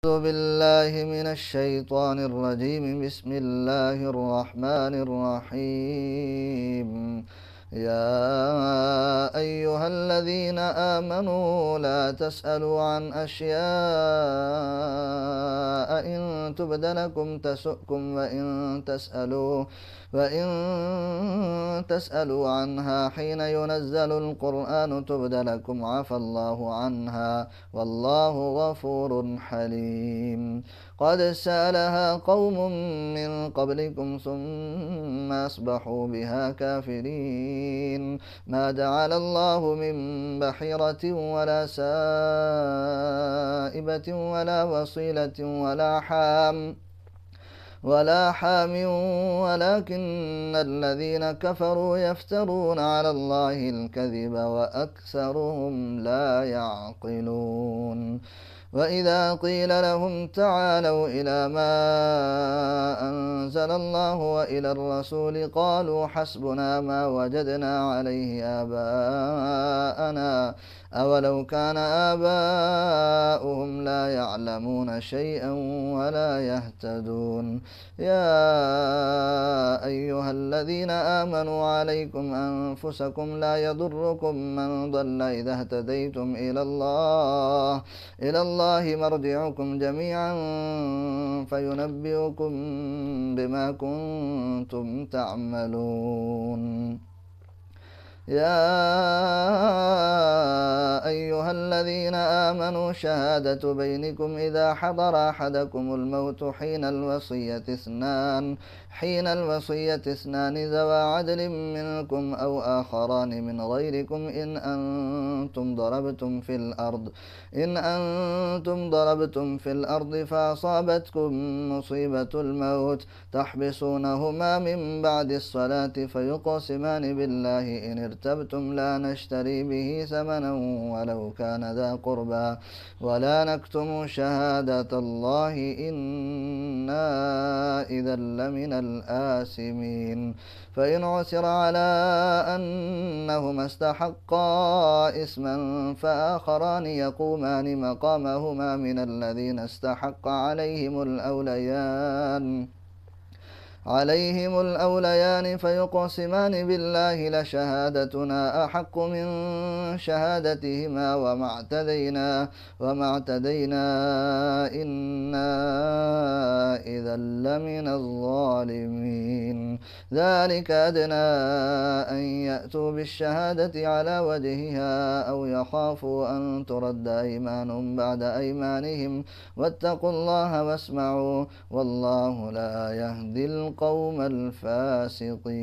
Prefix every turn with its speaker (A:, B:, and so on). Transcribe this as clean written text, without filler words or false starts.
A: أعوذ بالله من الشيطان الرجيم. بسم الله الرحمن الرحيم. يا أيها الذين آمنوا لا تسألوا عن أشياء إن تبد لكم تسؤكم وإن تسألوا عنها حين ينزل القرآن تبد لكم عفى الله عنها والله غفور حليم. قد سألها قوم من قبلكم ثم أصبحوا بها كافرين. ما جعل الله من بحيرة ولا سائبة ولا وصيلة ولا حام ولكن الذين كفروا يفترون على الله الكذب وأكثرهم لا يعقلون. وإذا قيل لهم تعالوا إلى ما أنزل الله وإلى الرسول قالوا حسبنا ما وجدنا عليه آباءنا أولو كان آباؤهم لا يعلمون شيئا ولا يهتدون. يا أيها الذين آمنوا عليكم أنفسكم لا يضركم من ضل إذا اهتديتم إلى الله مرجعكم جميعا فينبئكم بما كنتم تعملون. يا أيها الذين آمنوا شهادة بينكم إذا حضر أحدكم الموت حين الوصية اثنان ذوى عدل منكم أو آخران من غيركم إن أنتم ضربتم في الأرض فأصابتكم مصيبة الموت تحبسونهما من بعد الصلاة فيقسمان بالله إن ارتبتم لا نشتري به ثمنا ولو كان ذا قربى ولا نكتم شهادة الله إنا إذا لمن الآثمين. فإن عثر على أنهما استحقا إثما فآخران يقومان مقامهما من الذين استحق عليهم الأوليان فيقسمان بالله لشهادتنا أحق من شهادتهما وما اعتدينا إنا إذا لمن الظالمين. ذلك أدنى أن يأتوا بالشهادة على وجهها أو يخافوا أن ترد أيمان بعد أيمانهم واتقوا الله واسمعوا والله لا يهدي القوم الفاسقين.